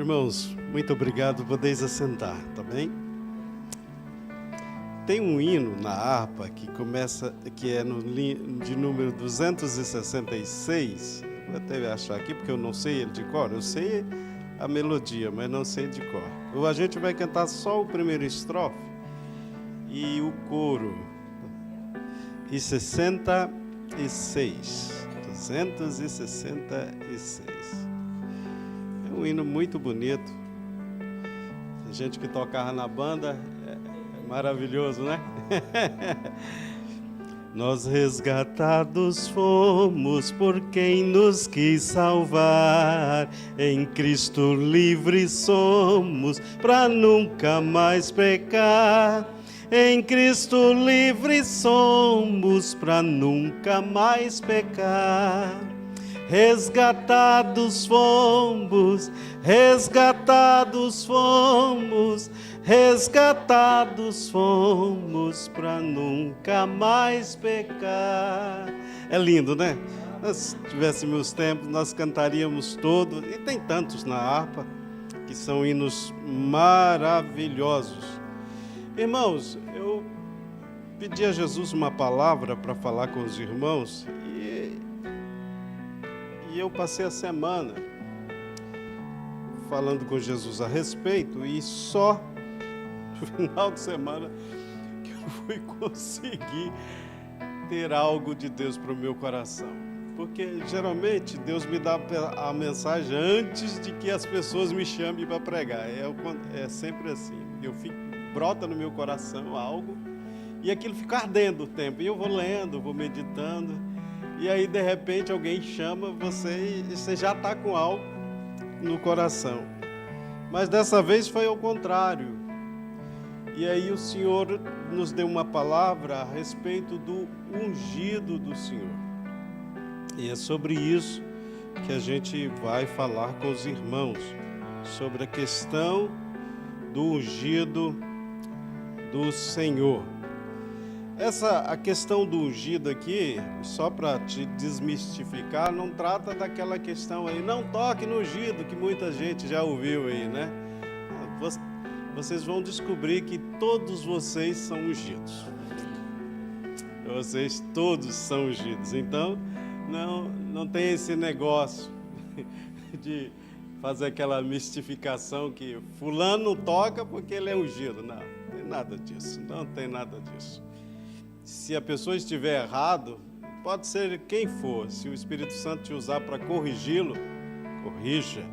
Irmãos, muito obrigado, podeis assentar, tá bem? Tem um hino na harpa que começa, que é de número 266, vou até achar aqui porque eu não sei ele de cor, eu sei a melodia, mas não sei de cor. A gente vai cantar só o primeiro estrofe e o coro, e 66, 266. É um hino muito bonito. A gente que tocava na banda, é maravilhoso, né? Nós resgatados fomos por quem nos quis salvar. Em Cristo livres somos pra nunca mais pecar. Em Cristo livres somos pra nunca mais pecar. Resgatados fomos, resgatados fomos, resgatados fomos para nunca mais pecar. É lindo, né? Se tivéssemos tempo, nós cantaríamos todos, e tem tantos na harpa, que são hinos maravilhosos. Irmãos, eu pedi a Jesus uma palavra para falar com os irmãos, e eu passei a semana falando com Jesus a respeito, e só no final de semana que eu fui conseguir ter algo de Deus para o meu coração. Porque geralmente Deus me dá a mensagem antes de que as pessoas me chamem para pregar. É sempre assim. Brota no meu coração algo e aquilo fica ardendo o tempo. E eu vou lendo, vou meditando. E aí, de repente, alguém chama você e você já está com algo no coração. Mas dessa vez foi ao contrário. E aí o Senhor nos deu uma palavra a respeito do ungido do Senhor. E é sobre isso que a gente vai falar com os irmãos, sobre a questão do ungido do Senhor. A questão do ungido aqui, só para te desmistificar, não trata daquela questão aí, não toque no ungido, que muita gente já ouviu aí, né? Vocês vão descobrir que todos vocês são ungidos. Vocês todos são ungidos. Então, não tem esse negócio de fazer aquela mistificação que fulano não toca porque ele é ungido. Não tem nada disso, não tem nada disso. Se a pessoa estiver errado, pode ser quem for, se o Espírito Santo te usar para corrigi-lo, corrija,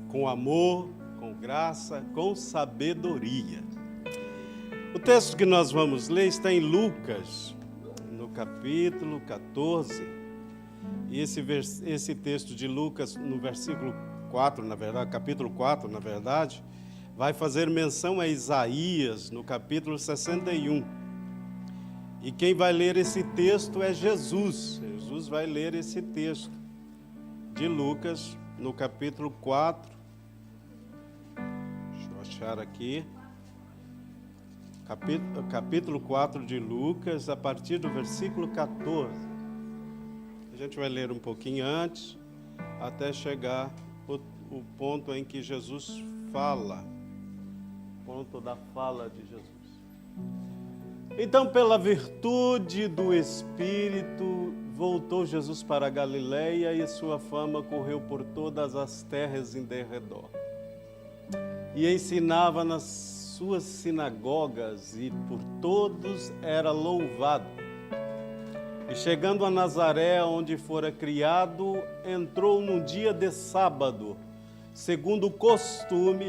com amor, com graça, com sabedoria. O texto que nós vamos ler está em Lucas, no capítulo 14, e esse texto de Lucas, no versículo 4, na verdade, capítulo 4, na verdade, vai fazer menção a Isaías, no capítulo 61. E quem vai ler esse texto é Jesus. Jesus vai ler esse texto de Lucas, no capítulo 4. Deixa eu achar aqui. Capítulo 4 de Lucas, a partir do versículo 14. A gente vai ler um pouquinho antes, até chegar o ponto em que Jesus fala. Ponto da fala de Jesus. Então, pela virtude do Espírito, voltou Jesus para a Galileia e sua fama correu por todas as terras em derredor. E ensinava nas suas sinagogas e por todos era louvado. E chegando a Nazaré, onde fora criado, entrou num dia de sábado, segundo o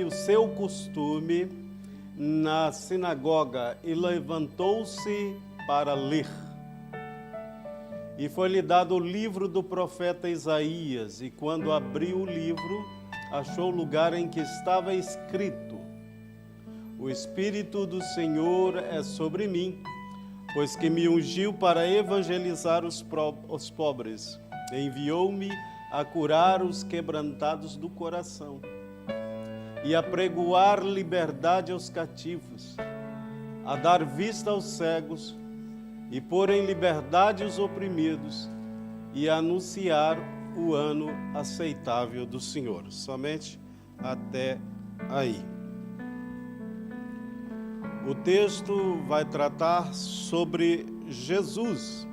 seu costume, na sinagoga, e levantou-se para ler. E foi-lhe dado o livro do profeta Isaías, e quando abriu o livro, achou o lugar em que estava escrito: O Espírito do Senhor é sobre mim, pois que me ungiu para evangelizar os pobres, enviou-me a curar os quebrantados do coração, e a pregoar liberdade aos cativos, a dar vista aos cegos, e pôr em liberdade os oprimidos, e a anunciar o ano aceitável do Senhor. Somente até aí. O texto vai tratar sobre Jesus.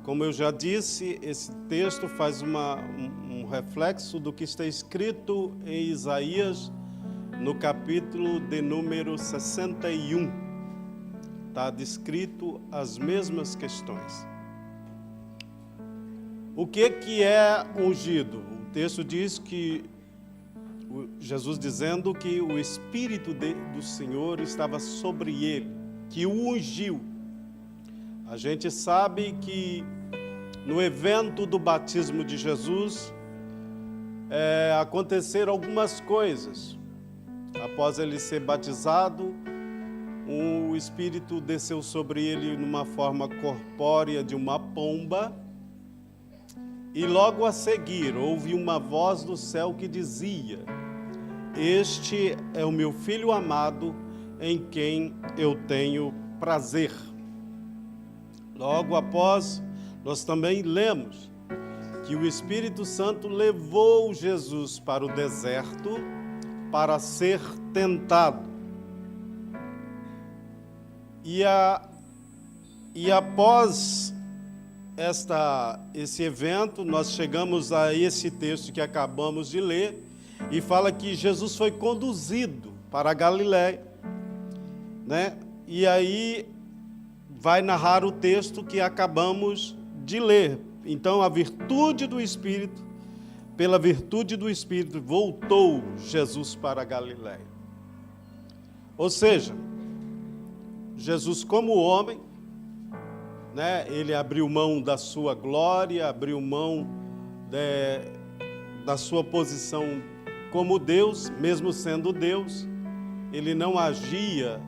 Como eu já disse, esse texto faz um reflexo do que está escrito em Isaías, no capítulo de número 61. Está descrito as mesmas questões. O que é ungido? O texto diz que Jesus dizendo que o Espírito do Senhor estava sobre ele, que o ungiu. A gente sabe que no evento do batismo de Jesus, aconteceram algumas coisas. Após ele ser batizado, o Espírito desceu sobre ele numa forma corpórea de uma pomba, e logo a seguir houve uma voz do céu que dizia: este é o meu Filho amado, em quem eu tenho prazer. Logo após, nós também lemos que o Espírito Santo levou Jesus para o deserto para ser tentado. E após esse evento, nós chegamos a esse texto que acabamos de ler, e fala que Jesus foi conduzido para a Galiléia, né? E aí vai narrar o texto que acabamos de ler. Então, pela virtude do Espírito, voltou Jesus para a Galiléia. Ou seja, Jesus como homem, né, ele abriu mão da sua glória, abriu mão da sua posição como Deus, mesmo sendo Deus. Ele não agia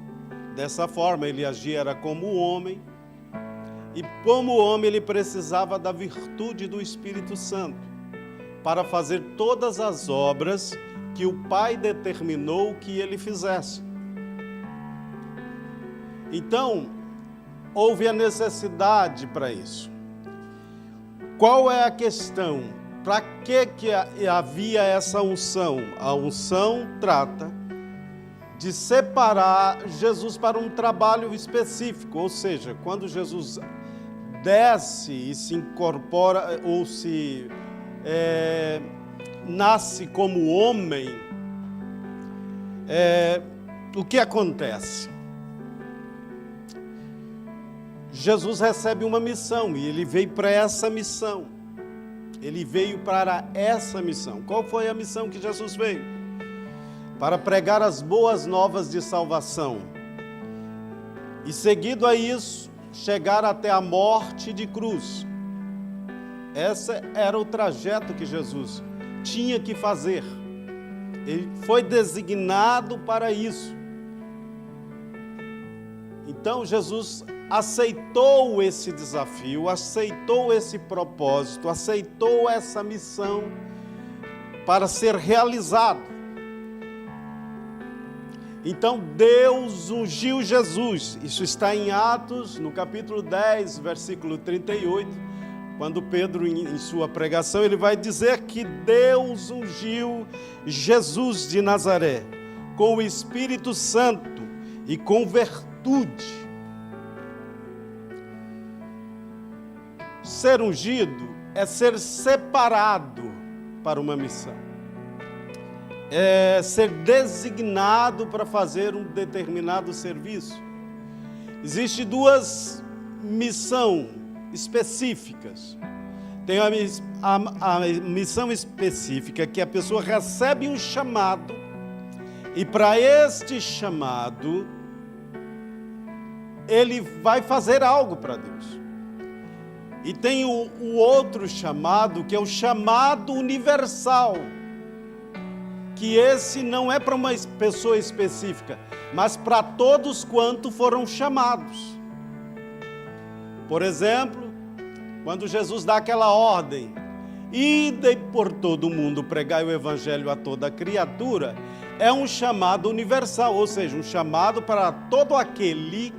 dessa forma, ele era como homem. E como homem ele precisava da virtude do Espírito Santo para fazer todas as obras que o Pai determinou que ele fizesse. Então, houve a necessidade para isso. Qual é a questão? Para que havia essa unção? A unção trata de separar Jesus para um trabalho específico, ou seja, quando Jesus desce e se incorpora ou se nasce como homem, o que acontece? Jesus recebe uma missão e ele veio para essa missão. Ele veio para essa missão. Qual foi a missão que Jesus veio? Para pregar as boas novas de salvação. E seguido a isso, chegar até a morte de cruz. Esse era o trajeto que Jesus tinha que fazer. Ele foi designado para isso. Então Jesus aceitou esse desafio, aceitou esse propósito, aceitou essa missão para ser realizado. Então Deus ungiu Jesus. Isso está em Atos, no capítulo 10, versículo 38, quando Pedro, em sua pregação, ele vai dizer que Deus ungiu Jesus de Nazaré com o Espírito Santo e com virtude. Ser ungido é ser separado para uma missão. É ser designado para fazer um determinado serviço. Existem duas missões específicas. Tem a missão específica, que a pessoa recebe um chamado, e para este chamado, ele vai fazer algo para Deus. E tem o outro chamado, que é o chamado universal, que esse não é para uma pessoa específica, mas para todos quanto foram chamados. Por exemplo, quando Jesus dá aquela ordem, ide por todo o mundo, pregai o evangelho a toda criatura, é um chamado universal, ou seja, um chamado para todo aquele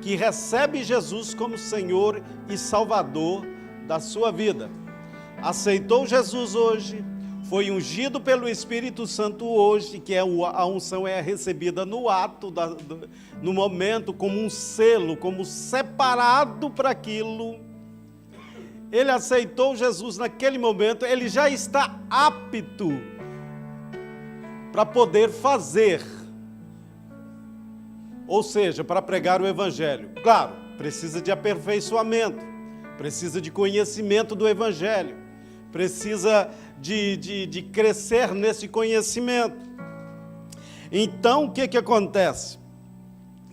que recebe Jesus como Senhor e Salvador da sua vida. Aceitou Jesus hoje, foi ungido pelo Espírito Santo hoje, que a unção é recebida no ato, no momento, como um selo, como separado para aquilo. Ele aceitou Jesus naquele momento, ele já está apto para poder fazer, ou seja, para pregar o Evangelho. Claro, precisa de aperfeiçoamento, precisa de conhecimento do Evangelho, precisa de crescer nesse conhecimento. Então, o que acontece?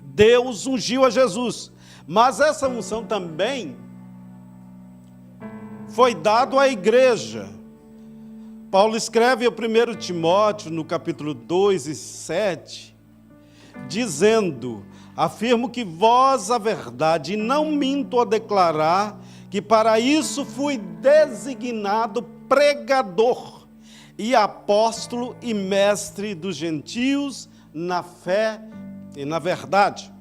Deus ungiu a Jesus, mas essa unção também foi dada à igreja. Paulo escreve ao 1 Timóteo, no capítulo 2 e 7, dizendo: afirmo que vós a verdade, e não minto a declarar que para isso fui designado pregador e apóstolo e mestre dos gentios na fé e na verdade.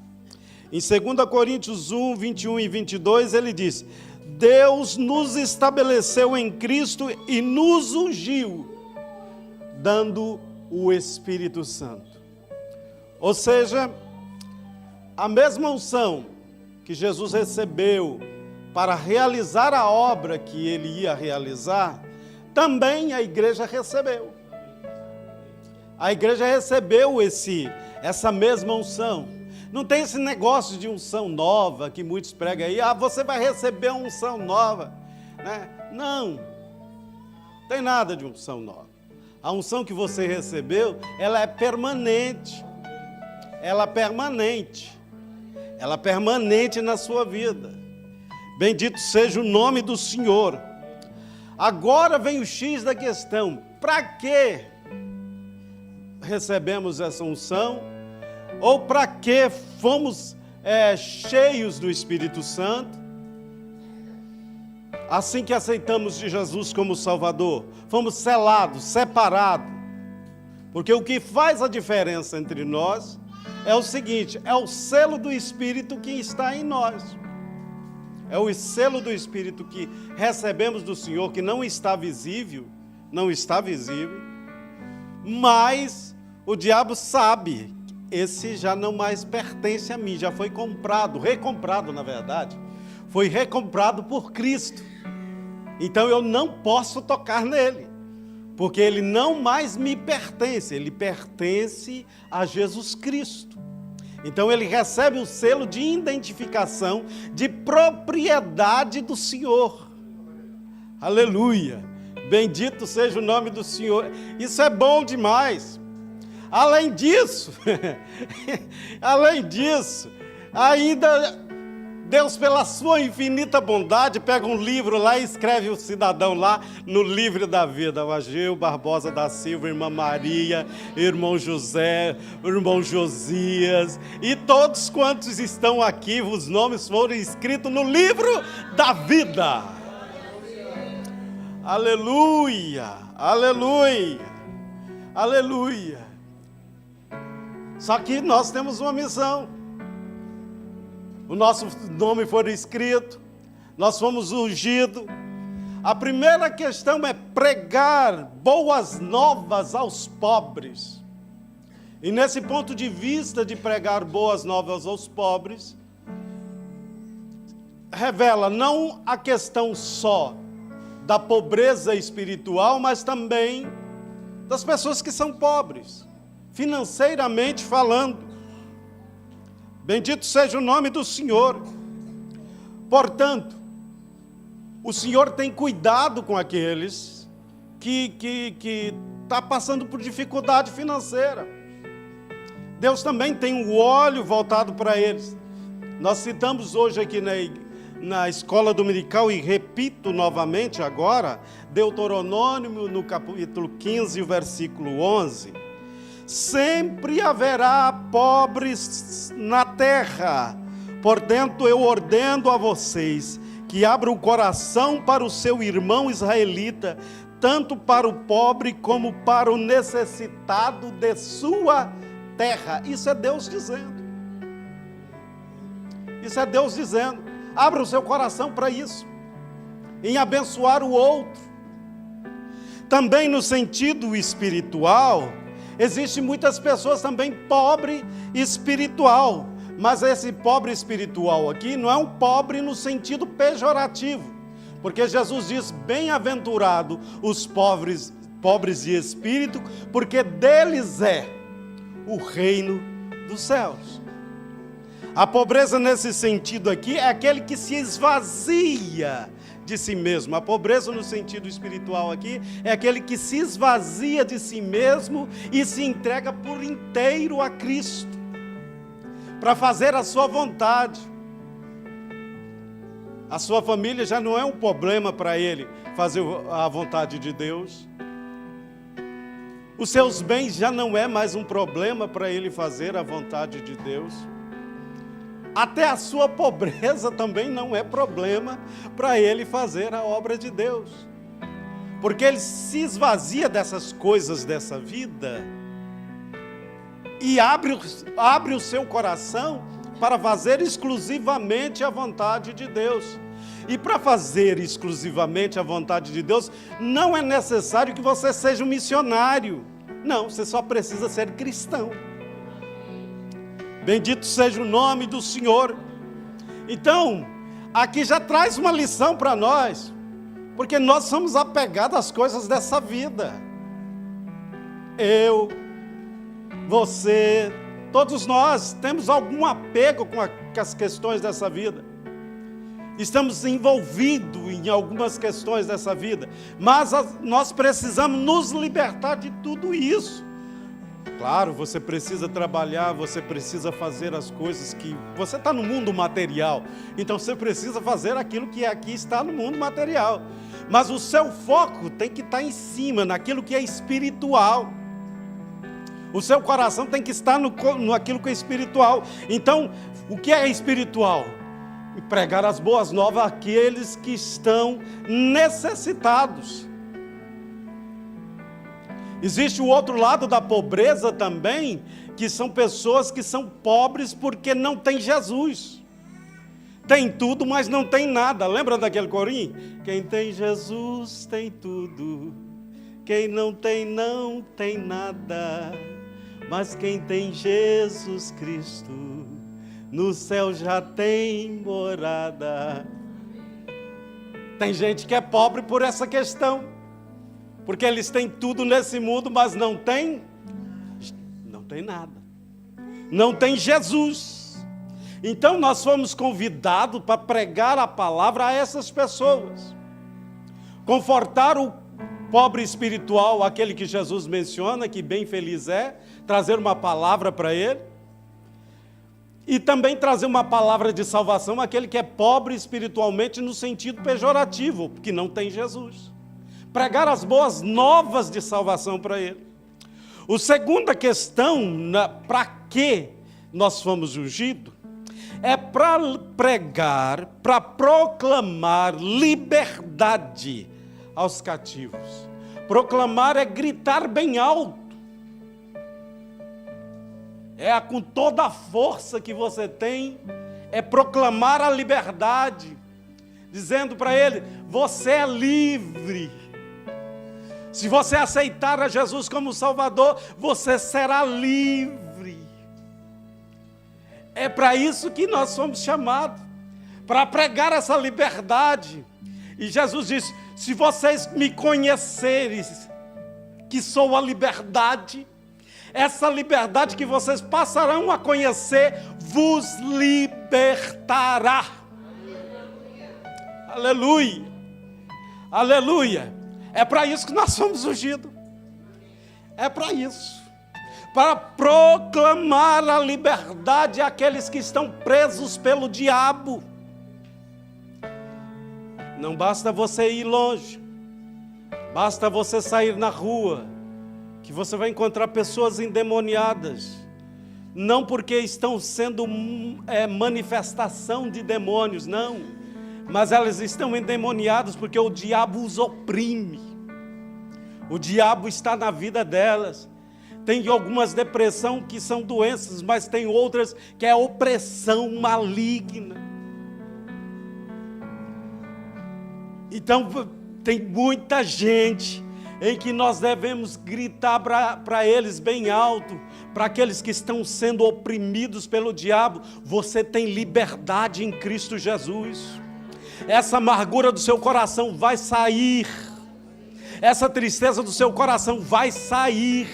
Em 2 Coríntios 1, 21 e 22, ele diz: Deus nos estabeleceu em Cristo e nos ungiu, dando o Espírito Santo. Ou seja, a mesma unção que Jesus recebeu para realizar a obra que ele ia realizar, também a igreja recebeu. A igreja recebeu essa mesma unção. Não tem esse negócio de unção nova que muitos pregam aí. Você vai receber uma unção nova, né? Não tem nada de unção nova. A unção que você recebeu, ela é permanente. Ela permanente na sua vida. Bendito seja o nome do Senhor. Agora vem o X da questão. Para que recebemos essa unção? Ou para que fomos cheios do Espírito Santo? Assim que aceitamos de Jesus como Salvador, fomos selados, separados. Porque o que faz a diferença entre nós é o seguinte: é o selo do Espírito que está em nós. É o selo do Espírito que recebemos do Senhor, que não está visível, mas o diabo sabe, esse já não mais pertence a mim, já foi recomprado na verdade, foi recomprado por Cristo. Então eu não posso tocar nele, porque ele não mais me pertence, ele pertence a Jesus Cristo. Então ele recebe o selo de identificação, de propriedade do Senhor. Aleluia! Bendito seja o nome do Senhor. Isso é bom demais. Além disso, ainda Deus, pela sua infinita bondade, pega um livro lá e escreve o cidadão lá no livro da vida. O Ageu Barbosa da Silva, irmã Maria, irmão José, irmão Josias, e todos quantos estão aqui, os nomes foram escritos no livro da vida. Aleluia, aleluia, aleluia. Só que nós temos uma missão. O nosso nome foi escrito, nós fomos ungidos. A primeira questão é pregar boas novas aos pobres. E nesse ponto de vista de pregar boas novas aos pobres, revela não a questão só da pobreza espiritual, mas também das pessoas que são pobres, financeiramente falando. Bendito seja o nome do Senhor. Portanto, o Senhor tem cuidado com aqueles que estão passando por dificuldade financeira. Deus também tem um olho voltado para eles. Nós citamos hoje aqui na escola dominical, e repito novamente agora, Deuteronômio no capítulo 15, o versículo 11. Sempre haverá pobres na terra, portanto eu ordeno a vocês que abram o coração para o seu irmão israelita, tanto para o pobre como para o necessitado de sua terra. Isso é Deus dizendo. Isso é Deus dizendo. Abra o seu coração para isso, em abençoar o outro. também no sentido espiritual, existem muitas pessoas também pobre espiritual, mas esse pobre espiritual aqui não é um pobre no sentido pejorativo, porque Jesus diz: bem-aventurado os pobres de espírito, porque deles é o reino dos céus. A pobreza nesse sentido aqui é aquele que se esvazia de si mesmo. A pobreza no sentido espiritual aqui é aquele que se esvazia de si mesmo e se entrega por inteiro a Cristo, para fazer a sua vontade. A sua família já não é um problema para ele fazer a vontade de Deus. Os seus bens já não é mais um problema para ele fazer a vontade de Deus. Até a sua pobreza também não é problema para ele fazer a obra de Deus. Porque ele se esvazia dessas coisas dessa vida e abre o seu coração para fazer exclusivamente a vontade de Deus. E para fazer exclusivamente a vontade de Deus, não é necessário que você seja um missionário. Não, você só precisa ser cristão. Bendito seja o nome do Senhor. Então, aqui já traz uma lição para nós, porque nós somos apegados às coisas dessa vida. Eu, você, todos nós temos algum apego com as questões dessa vida. Estamos envolvidos em algumas questões dessa vida, mas nós precisamos nos libertar de tudo isso. Claro, você precisa trabalhar, você precisa fazer as coisas que... Você está no mundo material, então você precisa fazer aquilo que aqui está no mundo material. Mas o seu foco tem que estar em cima, naquilo que é espiritual. O seu coração tem que estar naquilo que é espiritual. Então, o que é espiritual? Pregar as boas novas àqueles que estão necessitados. Existe o outro lado da pobreza também, que são pessoas que são pobres porque não tem Jesus. Tem tudo, mas não tem nada. Lembra daquele corinho? Quem tem Jesus tem tudo, quem não tem nada. Mas quem tem Jesus Cristo, no céu já tem morada. Tem gente que é pobre por essa questão, porque eles têm tudo nesse mundo, mas não tem nada. Não tem Jesus. Então nós fomos convidados para pregar a palavra a essas pessoas. Confortar o pobre espiritual, aquele que Jesus menciona, que bem feliz é, trazer uma palavra para ele. E também trazer uma palavra de salvação àquele que é pobre espiritualmente no sentido pejorativo, que não tem Jesus. Pregar as boas novas de salvação para ele. A segunda questão, para que nós fomos ungidos, é para pregar, para proclamar liberdade aos cativos. Proclamar é gritar bem alto. É com toda a força que você tem, é proclamar a liberdade, dizendo para ele: você é livre. Se você aceitar a Jesus como Salvador, você será livre. É para isso que nós somos chamados, para pregar essa liberdade. E Jesus disse: se vocês me conhecerem, que sou a liberdade, essa liberdade que vocês passarão a conhecer vos libertará. Aleluia. Aleluia. É para isso que nós somos ungidos. É para isso. Para proclamar a liberdade àqueles que estão presos pelo diabo. Não basta você ir longe. Basta você sair na rua, que você vai encontrar pessoas endemoniadas. Não porque estão sendo manifestação de demônios, não. Mas elas estão endemoniadas porque o diabo os oprime. O diabo está na vida delas. Tem algumas depressões que são doenças, mas tem outras que é opressão maligna. Então, tem muita gente em que nós devemos gritar para eles bem alto, para aqueles que estão sendo oprimidos pelo diabo: você tem liberdade em Cristo Jesus. Essa amargura do seu coração vai sair, essa tristeza do seu coração vai sair,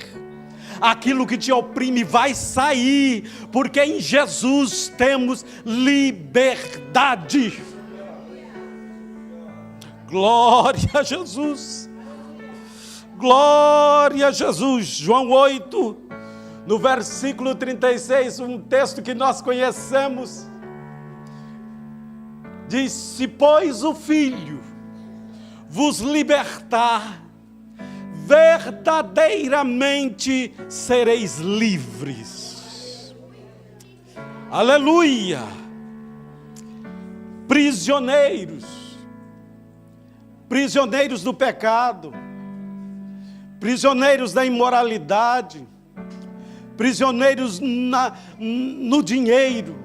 aquilo que te oprime vai sair, porque em Jesus temos liberdade. Glória a Jesus, glória a Jesus. João 8, no versículo 36, um texto que nós conhecemos, diz: se pois o Filho vos libertar, verdadeiramente sereis livres. Aleluia! Prisioneiros do pecado, prisioneiros da imoralidade, prisioneiros no dinheiro,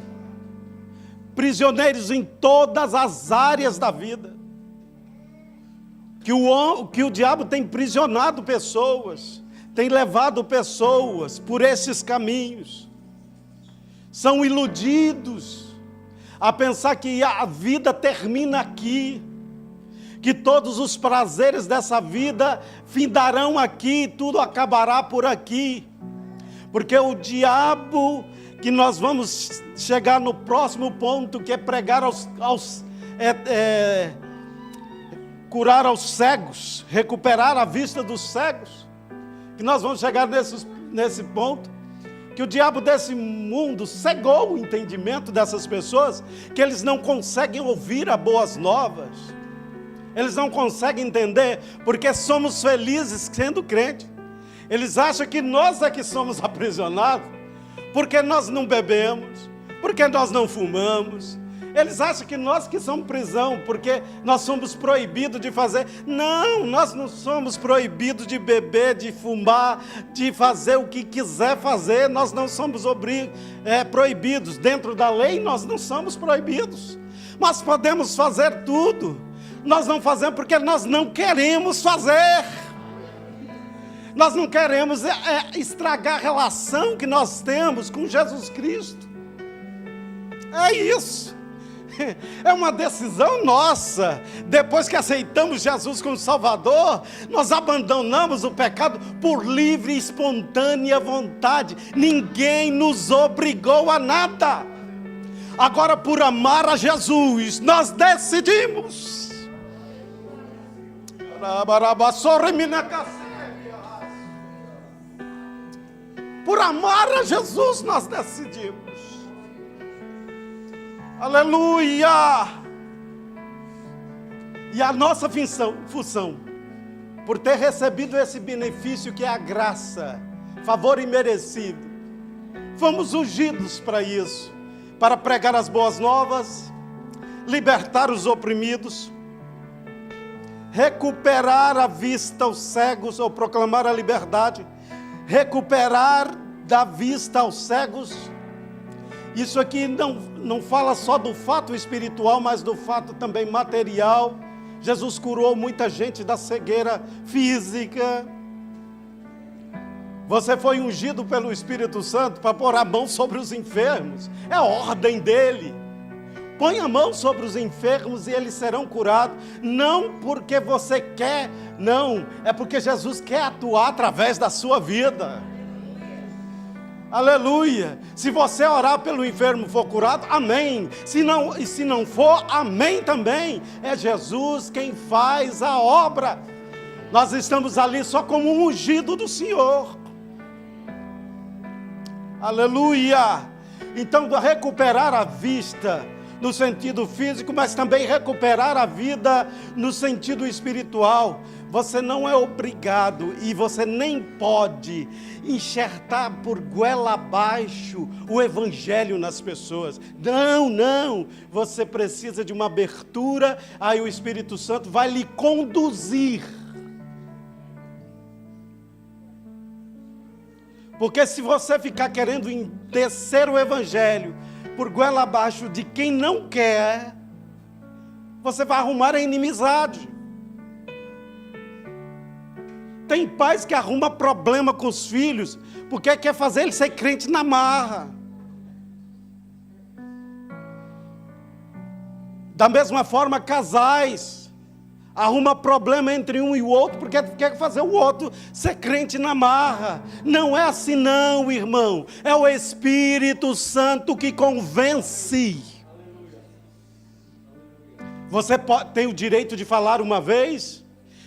prisioneiros em todas as áreas da vida, que o diabo tem prisionado pessoas, tem levado pessoas por esses caminhos, são iludidos a pensar que a vida termina aqui, que todos os prazeres dessa vida findarão aqui, tudo acabará por aqui, porque o diabo, que nós vamos chegar no próximo ponto, que é pregar curar aos cegos, recuperar a vista dos cegos, que nós vamos chegar nesse ponto, que o diabo desse mundo cegou o entendimento dessas pessoas, que eles não conseguem ouvir as boas novas, eles não conseguem entender, porque somos felizes sendo crente. Eles acham que nós é que somos aprisionados, porque nós não bebemos, porque nós não fumamos. Eles acham que nós que somos prisão, porque nós somos proibidos de fazer. Não, nós não somos proibidos de beber, de fumar, de fazer o que quiser fazer. Nós não somos proibidos. Dentro da lei nós não somos proibidos. Mas podemos fazer tudo. Nós não fazemos porque nós não queremos fazer. Nós não queremos estragar a relação que nós temos com Jesus Cristo. É isso. É uma decisão nossa. Depois que aceitamos Jesus como Salvador, nós abandonamos o pecado por livre e espontânea vontade. Ninguém nos obrigou a nada. Agora, por amar a Jesus, nós decidimos. Por amar a Jesus, nós decidimos. Aleluia! E a nossa função, por ter recebido esse benefício que é a graça, favor imerecido, fomos ungidos para isso, para pregar as boas novas, libertar os oprimidos, recuperar a vista aos cegos, ou proclamar a liberdade, recuperar da vista aos cegos. Isso aqui não fala só do fato espiritual, mas do fato também material. Jesus curou muita gente da cegueira física. Você foi ungido pelo Espírito Santo para pôr a mão sobre os enfermos. É a ordem dele. Põe a mão sobre os enfermos e eles serão curados. Não porque você quer, não. É porque Jesus quer atuar através da sua vida. Aleluia. Se você orar pelo enfermo e for curado, amém. Se não for, amém também. É Jesus quem faz a obra. Nós estamos ali só como um ungido do Senhor. Aleluia. Então, recuperar a vista no sentido físico, mas também recuperar a vida no sentido espiritual. Você não é obrigado e você nem pode enxertar por goela abaixo o evangelho nas pessoas. Não. Você precisa de uma abertura, aí o Espírito Santo vai lhe conduzir. Porque se você ficar querendo descer o evangelho por goela abaixo de quem não quer, você vai arrumar a inimizade. Tem pais que arrumam problema com os filhos, porque quer fazer ele ser crente na marra. Da mesma forma, casais arruma problema entre um e o outro, porque quer fazer o outro ser crente na marra. Não é assim não, irmão. É o Espírito Santo que convence. Você tem o direito de falar uma vez,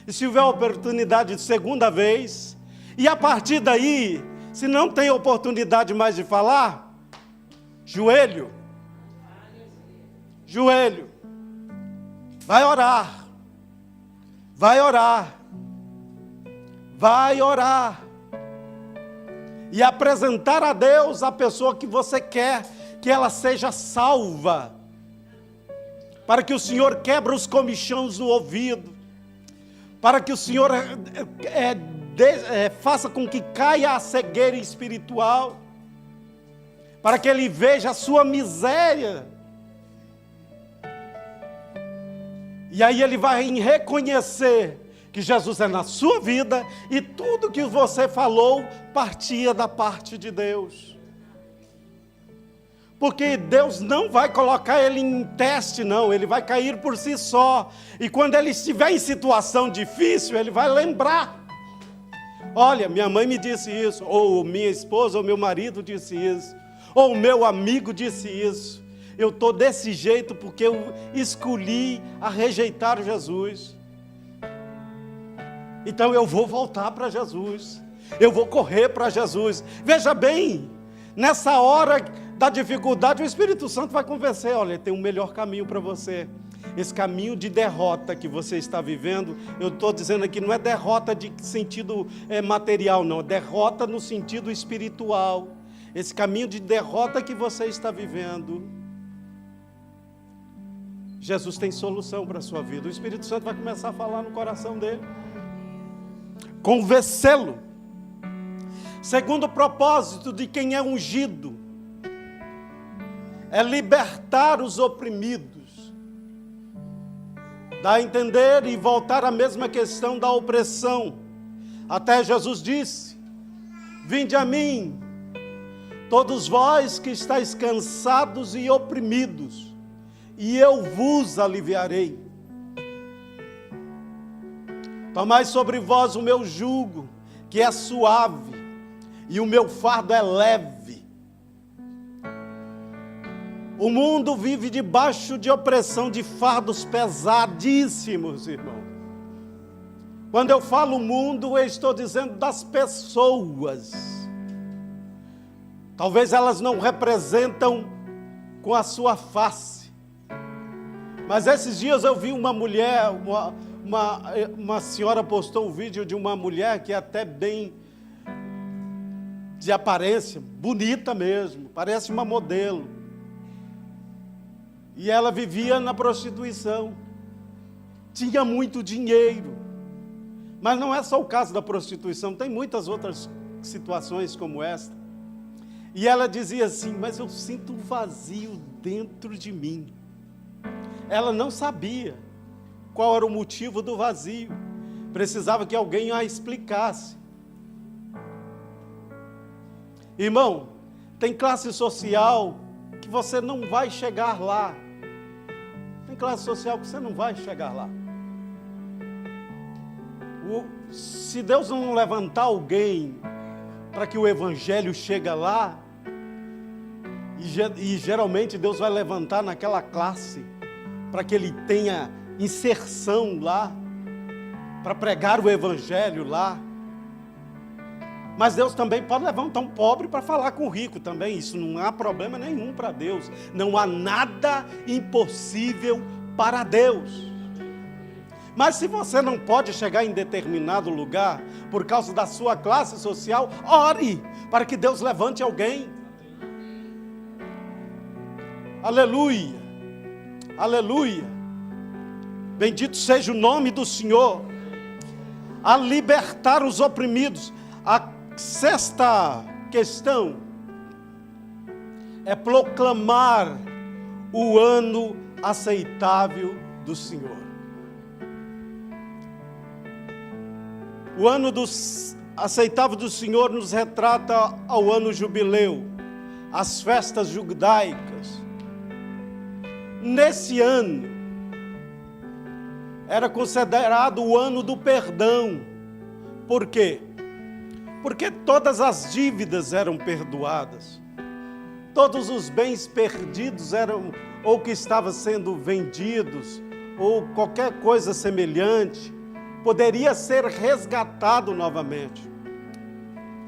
e se houver oportunidade de segunda vez, e a partir daí, se não tem oportunidade mais de falar, joelho, vai orar, e apresentar a Deus a pessoa que você quer que ela seja salva, para que o Senhor quebre os comichões no ouvido, para que o Senhor faça com que caia a cegueira espiritual, para que ele veja a sua miséria, e aí ele vai reconhecer que Jesus é na sua vida, e tudo que você falou partia da parte de Deus. Porque Deus não vai colocar ele em teste, não. Ele vai cair por si só. E quando ele estiver em situação difícil, ele vai lembrar. Olha, minha mãe me disse isso. Ou minha esposa, ou meu marido disse isso. Ou meu amigo disse isso. Eu estou desse jeito porque eu escolhi a rejeitar Jesus. Então eu vou voltar para Jesus. Eu vou correr para Jesus. Veja bem, nessa hora da dificuldade, o Espírito Santo vai convencer, olha, tem um melhor caminho para você. Esse caminho de derrota que você está vivendo, eu estou dizendo aqui, não é derrota de sentido material, não, é derrota no sentido espiritual. Esse caminho de derrota que você está vivendo, Jesus tem solução para a sua vida. O Espírito Santo vai começar a falar no coração dele, convencê-lo. Segundo propósito de quem é ungido, é libertar os oprimidos. Dá a entender e voltar à mesma questão da opressão. Até Jesus disse, vinde a mim, todos vós que estáis cansados e oprimidos, e eu vos aliviarei. Tomai sobre vós o meu jugo, que é suave, e o meu fardo é leve. O mundo vive debaixo de opressão, de fardos pesadíssimos, irmão. Quando eu falo mundo, eu estou dizendo das pessoas. Talvez elas não representam com a sua face. Mas esses dias eu vi uma mulher, uma senhora postou um vídeo de uma mulher que é até bem de aparência, bonita mesmo, parece uma modelo. E ela vivia na prostituição, tinha muito dinheiro, mas não é só o caso da prostituição, tem muitas outras situações como esta. E ela dizia assim, mas eu sinto um vazio dentro de mim. Ela não sabia qual era o motivo do vazio, precisava que alguém a explicasse. Irmão, tem classe social que você não vai chegar lá. Tem classe social que você não vai chegar lá. Se Deus não levantar alguém para que o evangelho chegue lá, e geralmente Deus vai levantar naquela classe para que ele tenha inserção lá, para pregar o evangelho lá. Mas Deus também pode levantar um pobre para falar com o rico também. Isso não há problema nenhum para Deus. Não há nada impossível para Deus. Mas se você não pode chegar em determinado lugar por causa da sua classe social, ore para que Deus levante alguém. Aleluia, aleluia. Bendito seja o nome do Senhor. A libertar os oprimidos. A sexta questão é proclamar o ano aceitável do Senhor. O ano aceitável do Senhor nos retrata ao ano jubileu, as festas judaicas. Nesse ano, era considerado o ano do perdão. Por quê? Porque todas as dívidas eram perdoadas. Todos os bens perdidos eram, ou que estavam sendo vendidos, ou qualquer coisa semelhante, poderia ser resgatado novamente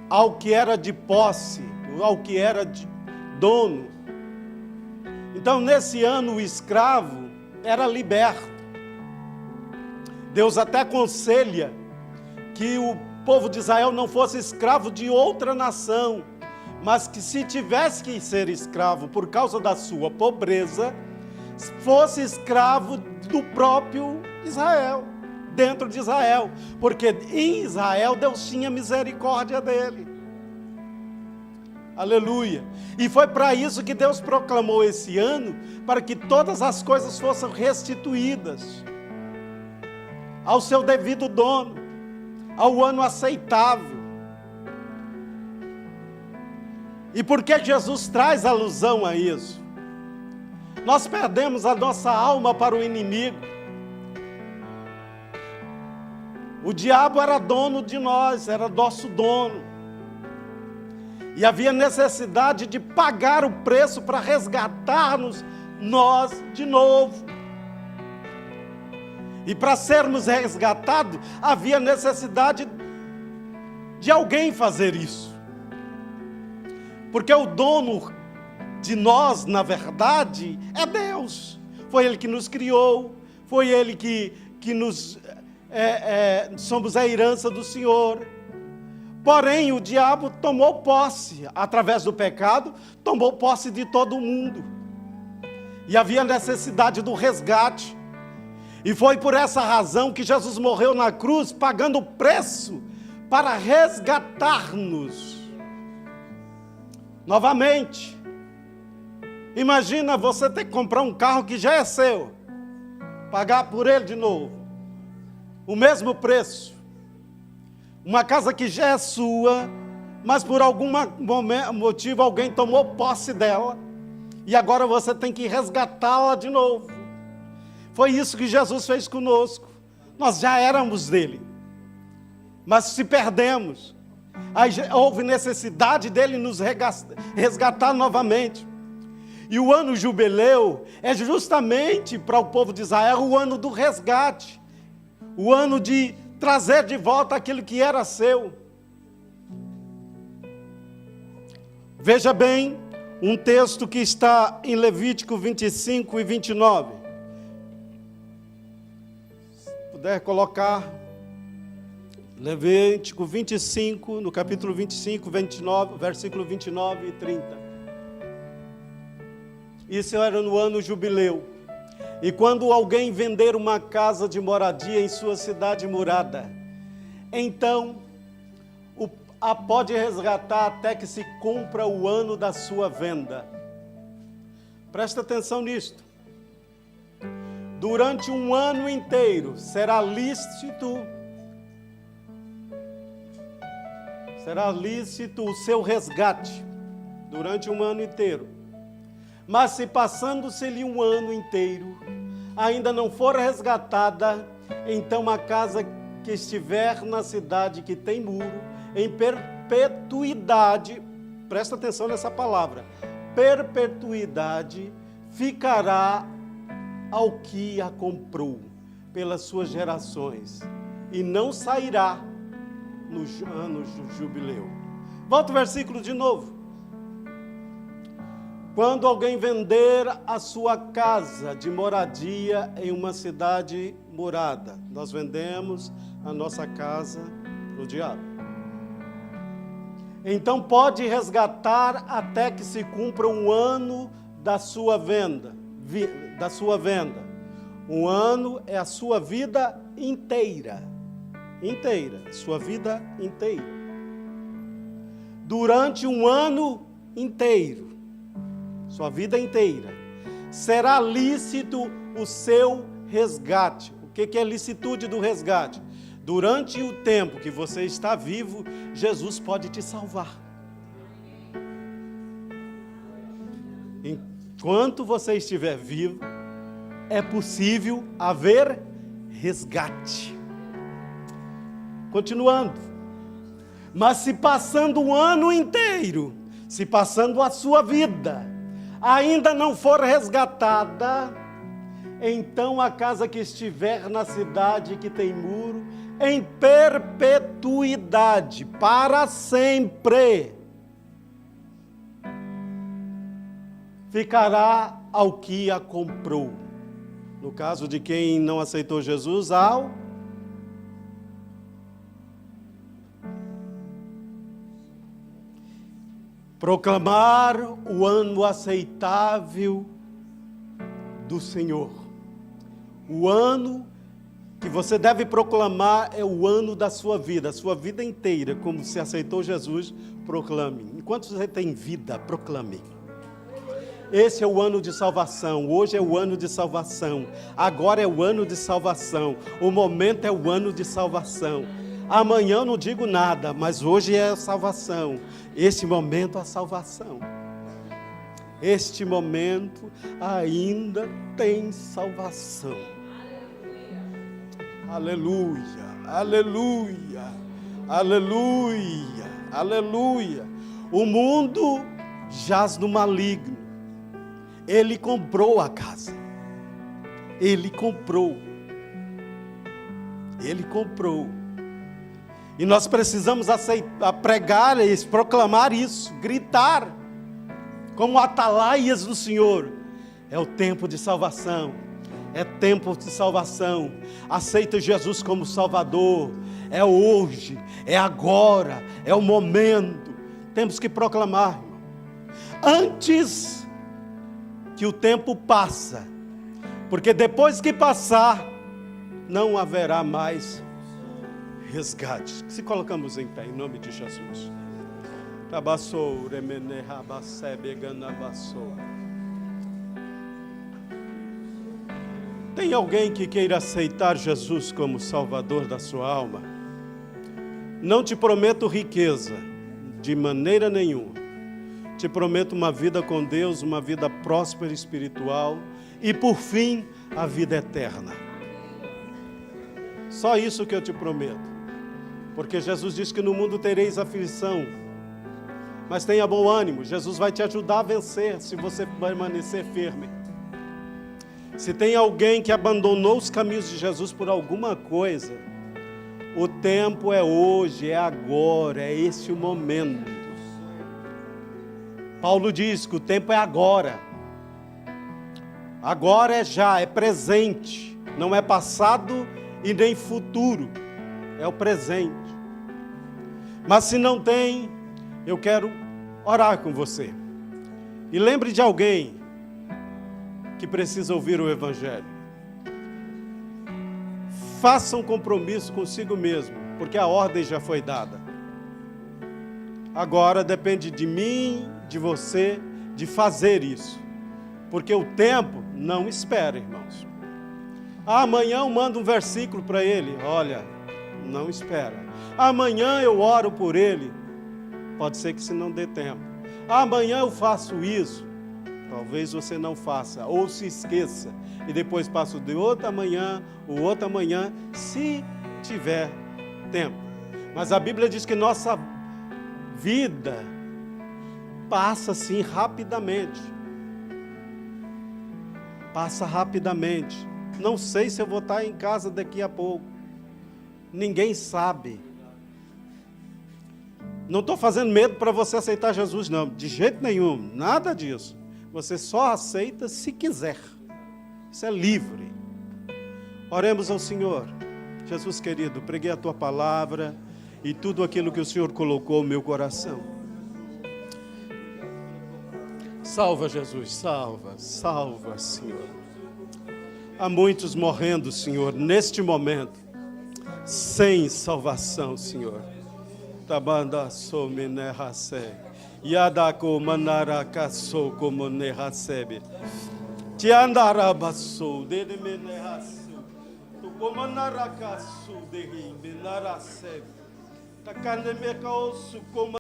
ao que era de posse, ao que era de dono. Então, nesse ano, o escravo era liberto. Deus até aconselha que o povo de Israel não fosse escravo de outra nação, mas que, se tivesse que ser escravo por causa da sua pobreza, fosse escravo do próprio Israel, dentro de Israel, porque em Israel Deus tinha misericórdia dele. Aleluia! E foi para isso que Deus proclamou esse ano, para que todas as coisas fossem restituídas ao seu devido dono, ao ano aceitável. E por que Jesus traz alusão a isso? Nós perdemos a nossa alma para o inimigo. O diabo era dono de nós, era nosso dono. E havia necessidade de pagar o preço para resgatar-nos nós de novo. E para sermos resgatados, havia necessidade de alguém fazer isso. Porque o dono de nós, na verdade, é Deus. Foi Ele que nos criou, foi Ele que nos... somos a herança do Senhor. Porém, o diabo tomou posse, através do pecado, tomou posse de todo mundo. E havia necessidade do resgate. E foi por essa razão que Jesus morreu na cruz, pagando o preço para resgatar-nos. Novamente, imagina você ter que comprar um carro que já é seu, pagar por ele de novo, o mesmo preço. Uma casa que já é sua, mas por algum motivo alguém tomou posse dela, e agora você tem que resgatá-la de novo. Foi isso que Jesus fez conosco. Nós já éramos dele, mas se perdemos, aí houve necessidade dele nos resgatar novamente. E o ano jubileu é justamente para o povo de Israel o ano do resgate, o ano de trazer de volta aquilo que era seu. Veja bem um texto que está em Levítico 25 e 29. Se puder colocar Levítico 25, no capítulo 25, 29, versículo 29 e 30. Isso era no ano jubileu. E quando alguém vender uma casa de moradia em sua cidade murada, então a pode resgatar até que se cumpra o ano da sua venda. Presta atenção nisto. Durante um ano inteiro será lícito o seu resgate, durante um ano inteiro. Mas se passando-se-lhe um ano inteiro, ainda não for resgatada, então a casa que estiver na cidade que tem muro, em perpetuidade, presta atenção nessa palavra, perpetuidade, ficará ao que a comprou pelas suas gerações, e não sairá no ano do jubileu. Volta o versículo de novo. Quando alguém vender a sua casa de moradia em uma cidade murada, nós vendemos a nossa casa para o diabo. Então pode resgatar até que se cumpra um ano da sua venda. Um ano é a sua vida inteira. Sua vida inteira. Durante um ano inteiro, sua vida inteira, será lícito o seu resgate. O que é licitude do resgate? durante o tempo que você está vivo, Jesus pode te salvar. Enquanto você estiver vivo, é possível haver resgate. Continuando. Mas se passando o ano inteiro, se passando a sua vida, ainda não for resgatada, então a casa que estiver na cidade que tem muro, em perpetuidade, para sempre, ficará ao que a comprou. No caso de quem não aceitou Jesus, ao proclamar o ano aceitável do Senhor. O ano que você deve proclamar é o ano da sua vida, a sua vida inteira, como se aceitou Jesus, proclame. Enquanto você tem vida, proclame. Esse é o ano de salvação, hoje é o ano de salvação, agora é o ano de salvação, o momento é o ano de salvação. Amanhã eu não digo nada, mas hoje é a salvação, este momento é a salvação. Este momento ainda tem salvação. Aleluia, aleluia, aleluia, aleluia. O mundo jaz no maligno. Ele comprou a casa. Ele comprou. Ele comprou. E nós precisamos pregar isso, proclamar isso, gritar, como atalaias do Senhor. É o tempo de salvação. É tempo de salvação. Aceita Jesus como Salvador. É hoje, é agora, é o momento. Temos que proclamar, irmão. Antes que o tempo passa, porque depois que passar, não haverá mais resgate. Se colocamos em pé, em nome de Jesus. Tem alguém que queira aceitar Jesus como Salvador da sua alma? Não te prometo riqueza, de maneira nenhuma. Te prometo uma vida com Deus, uma vida próspera e espiritual e, por fim, a vida eterna. Só isso que eu te prometo. Porque Jesus diz que no mundo tereis aflição. Mas tenha bom ânimo, Jesus vai te ajudar a vencer se você permanecer firme. Se tem alguém que abandonou os caminhos de Jesus por alguma coisa, o tempo é hoje, é agora, é esse o momento. Paulo diz que o tempo é agora. Agora é já, é presente. Não é passado e nem futuro. É o presente. Mas se não tem, eu quero orar com você. E lembre de alguém que precisa ouvir o Evangelho. Faça um compromisso consigo mesmo, porque a ordem já foi dada. Agora depende de mim, de você, de fazer isso. Porque o tempo não espera, irmãos. Amanhã eu mando um versículo para ele. Olha, não espera. Amanhã eu oro por ele. Pode ser que se não dê tempo. Amanhã eu faço isso. Talvez você não faça, ou se esqueça. E depois passa de outra manhã, o outra manhã, se tiver tempo. Mas a Bíblia diz que nossa vida passa assim rapidamente. Passa rapidamente. Não sei se eu vou estar em casa daqui a pouco. Ninguém sabe. Não estou fazendo medo para você aceitar Jesus, não. De jeito nenhum. Nada disso. Você só aceita se quiser. Isso é livre. Oremos ao Senhor. Jesus querido, preguei a Tua palavra e tudo aquilo que o Senhor colocou no meu coração. Salva, Jesus, salva, salva, Senhor. Há muitos morrendo, Senhor, neste momento, sem salvação, Senhor. Tabanda some nerase, yadako manaraka so como nerasebe, tiandarabaso, dele menerasu, como narakasu de rimbe narase. Takane meka osu como